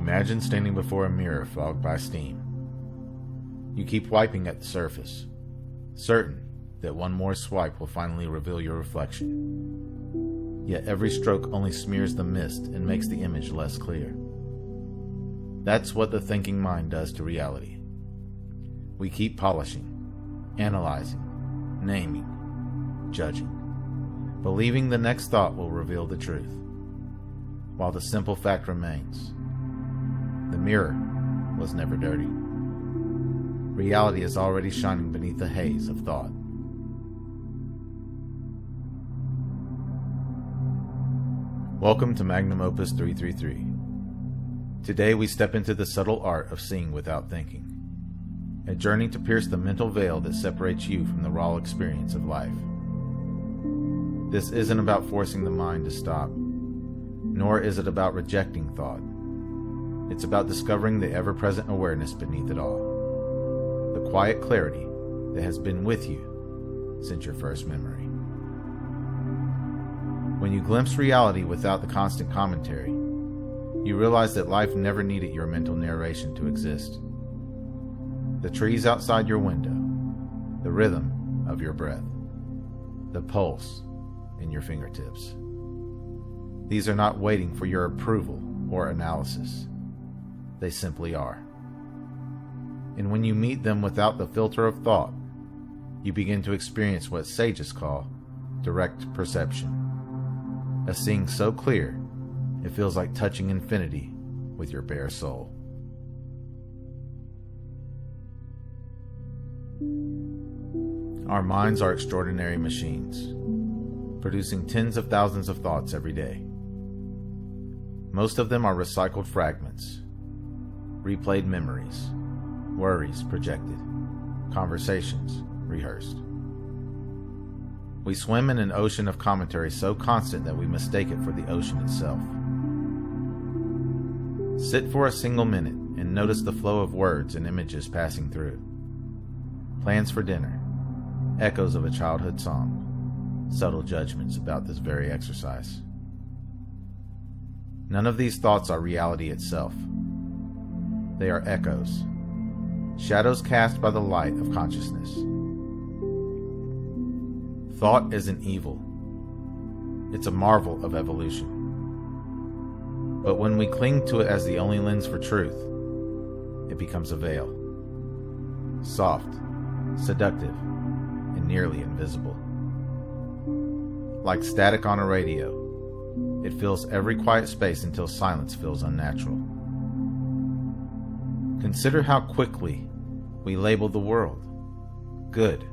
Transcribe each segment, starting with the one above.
Imagine standing before a mirror fogged by steam. You keep wiping at the surface, certain that one more swipe will finally reveal your reflection. Yet every stroke only smears the mist and makes the image less clear. That's what the thinking mind does to reality. We keep polishing, analyzing, naming, judging, believing the next thought will reveal the truth, while the simple fact remains: the mirror was never dirty. Reality is already shining beneath the haze of thought. Welcome to Magnum Opus 333. Today we step into the subtle art of seeing without thinking, a journey to pierce the mental veil that separates you from the raw experience of life. This isn't about forcing the mind to stop, nor is it about rejecting thought. It's about discovering the ever-present awareness beneath it all, the quiet clarity that has been with you since your first memory. When you glimpse reality without the constant commentary, you realize that life never needed your mental narration to exist. The trees outside your window, the rhythm of your breath, the pulse in your fingertips. These are not waiting for your approval or analysis. They simply are. And when you meet them without the filter of thought, you begin to experience what sages call direct perception. A seeing so clear, it feels like touching infinity with your bare soul. Our minds are extraordinary machines, producing tens of thousands of thoughts every day. Most of them are recycled fragments, replayed memories, worries projected, conversations rehearsed. We swim in an ocean of commentary so constant that we mistake it for the ocean itself. Sit for a single minute and notice the flow of words and images passing through. Plans for dinner, echoes of a childhood song, subtle judgments about this very exercise. None of these thoughts are reality itself. They are echoes, shadows cast by the light of consciousness. Thought isn't evil. It's a marvel of evolution. But when we cling to it as the only lens for truth, it becomes a veil. Soft, seductive, and nearly invisible. Like static on a radio, it fills every quiet space until silence feels unnatural. Consider how quickly we label the world: good,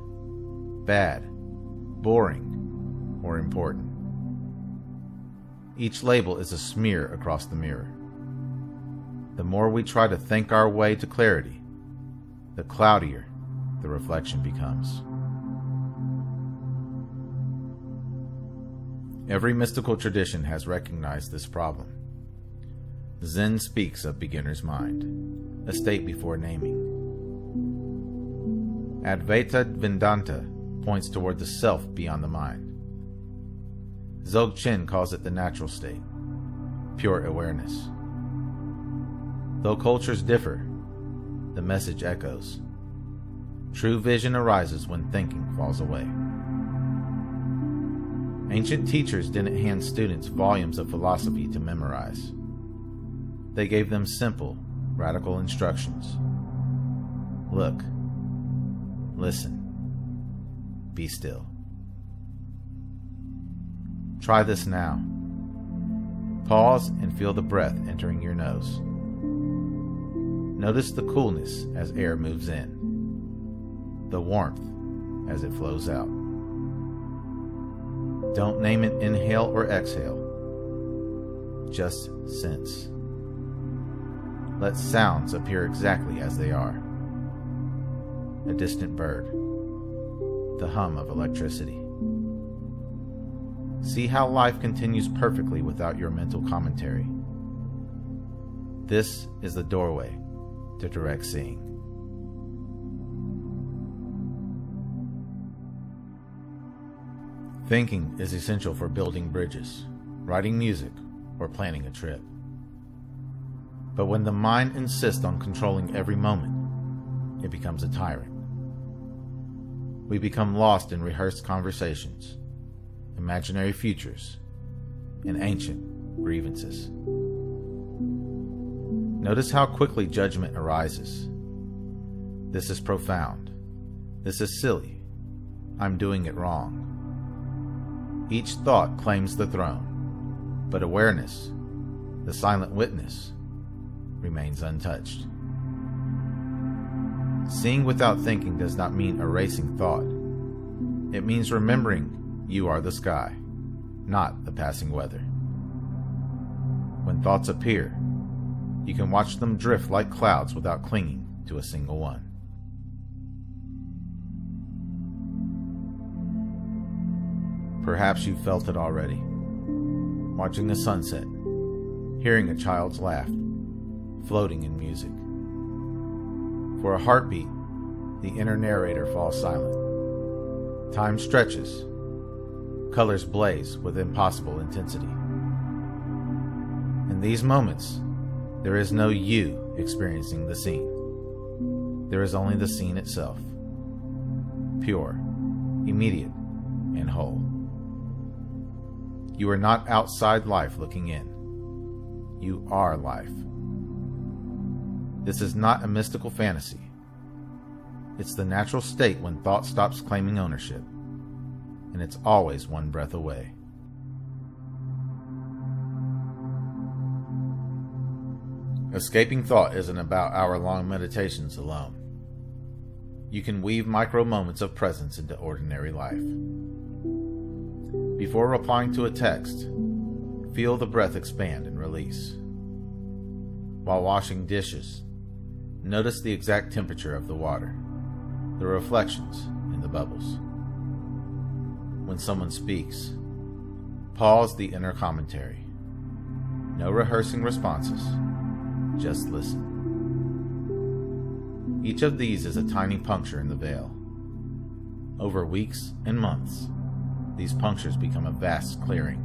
bad, boring, or important. Each label is a smear across the mirror. The more we try to think our way to clarity, the cloudier the reflection becomes. Every mystical tradition has recognized this problem. Zen speaks of beginner's mind, a state before naming. Advaita Vedanta points toward the self beyond the mind. Dzogchen calls it the natural state, pure awareness. Though cultures differ, the message echoes. True vision arises when thinking falls away. Ancient teachers didn't hand students volumes of philosophy to memorize. They gave them simple, radical instructions. Look, listen, be still. Try this now. Pause and feel the breath entering your nose. Notice the coolness as air moves in, the warmth as it flows out. Don't name it inhale or exhale. Just sense. Let sounds appear exactly as they are. A distant bird, the hum of electricity. See how life continues perfectly without your mental commentary. This is the doorway to direct seeing. Thinking is essential for building bridges, writing music, or planning a trip. But when the mind insists on controlling every moment, it becomes a tyrant. We become lost in rehearsed conversations, imaginary futures, and ancient grievances. Notice how quickly judgment arises. This is profound. This is silly. I'm doing it wrong. Each thought claims the throne, but awareness, the silent witness, remains untouched. Seeing without thinking does not mean erasing thought. It means remembering you are the sky, not the passing weather. When thoughts appear, you can watch them drift like clouds without clinging to a single one. Perhaps you've felt it already. Watching the sunset, hearing a child's laugh, floating in music. For a heartbeat, the inner narrator falls silent. Time stretches. Colors blaze with impossible intensity. In these moments, there is no you experiencing the scene. There is only the scene itself. Pure, immediate, and whole. You are not outside life looking in. You are life. This is not a mystical fantasy. It's the natural state when thought stops claiming ownership, and it's always one breath away. Escaping thought isn't about hour-long meditations alone. You can weave micro moments of presence into ordinary life. Before replying to a text, feel the breath expand and release. While washing dishes, notice the exact temperature of the water, the reflections in the bubbles. When someone speaks, pause the inner commentary. No rehearsing responses, just listen. Each of these is a tiny puncture in the veil. Over weeks and months, these punctures become a vast clearing.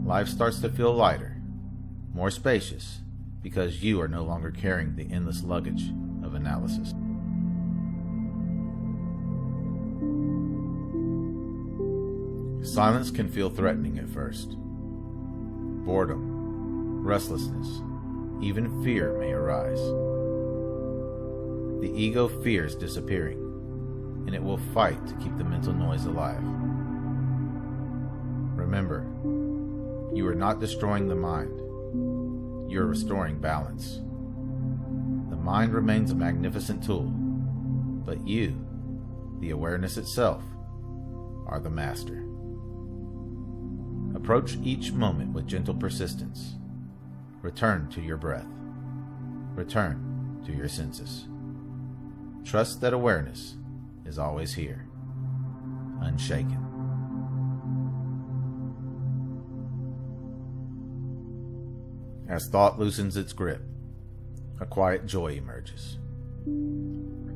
Life starts to feel lighter, more spacious, because you are no longer carrying the endless luggage of analysis. Silence can feel threatening at first. Boredom, restlessness, even fear may arise. The ego fears disappearing, and it will fight to keep the mental noise alive. Remember, you are not destroying the mind. You are restoring balance. The mind remains a magnificent tool, but you, the awareness itself, are the master. Approach each moment with gentle persistence. Return to your breath. Return to your senses. Trust that awareness is always here, unshaken. As thought loosens its grip, a quiet joy emerges.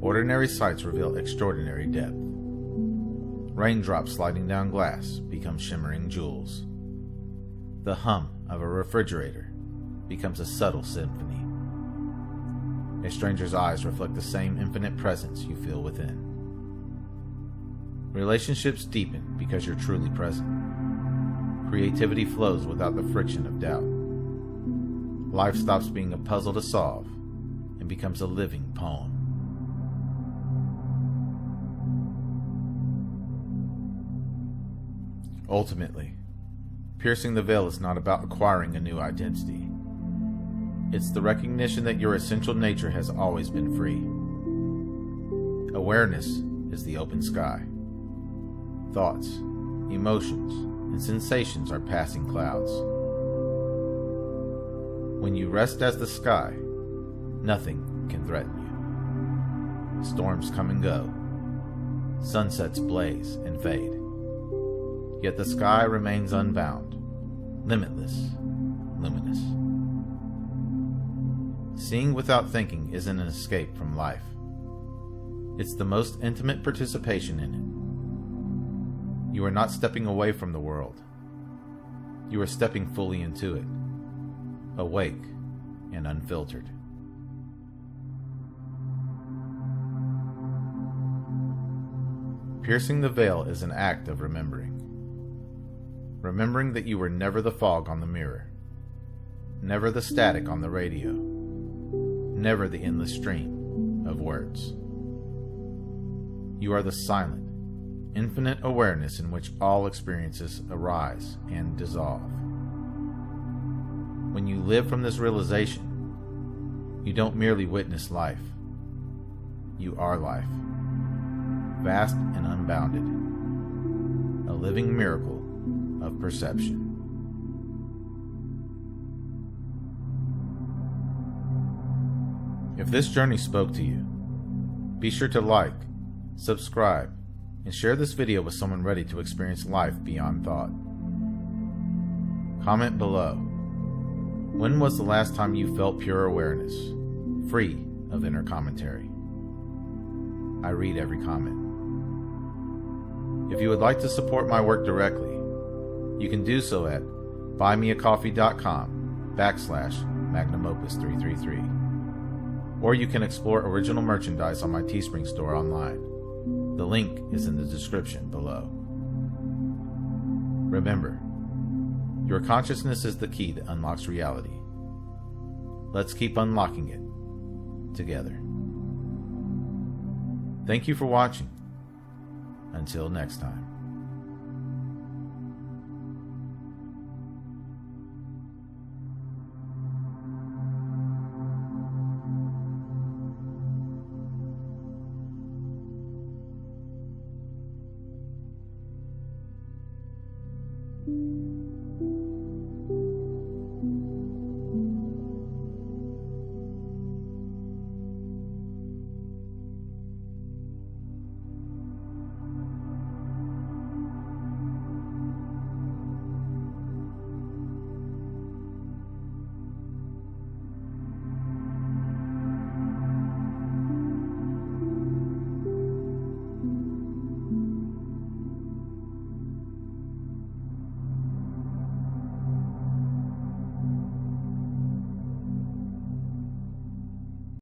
Ordinary sights reveal extraordinary depth. Raindrops sliding down glass become shimmering jewels. The hum of a refrigerator becomes a subtle symphony. A stranger's eyes reflect the same infinite presence you feel within. Relationships deepen because you're truly present. Creativity flows without the friction of doubt. Life stops being a puzzle to solve and becomes a living poem. Ultimately, piercing the veil is not about acquiring a new identity. It's the recognition that your essential nature has always been free. Awareness is the open sky. Thoughts, emotions, and sensations are passing clouds. When you rest as the sky, nothing can threaten you. Storms come and go. Sunsets blaze and fade. Yet the sky remains unbound, limitless, luminous. Seeing without thinking isn't an escape from life. It's the most intimate participation in it. You are not stepping away from the world. You are stepping fully into it. Awake, and unfiltered. Piercing the veil is an act of remembering. Remembering that you were never the fog on the mirror, never the static on the radio, never the endless stream of words. You are the silent, infinite awareness in which all experiences arise and dissolve. When you live from this realization, you don't merely witness life. You are life, vast and unbounded, a living miracle of perception. If this journey spoke to you, be sure to like, subscribe, and share this video with someone ready to experience life beyond thought. Comment below. When was the last time you felt pure awareness, free of inner commentary? I read every comment. If you would like to support my work directly, you can do so at buymeacoffee.com/magnumopus333. Or you can explore original merchandise on my Teespring store online. The link is in the description below. Remember, your consciousness is the key that unlocks reality. Let's keep unlocking it together. Thank you for watching. Until next time.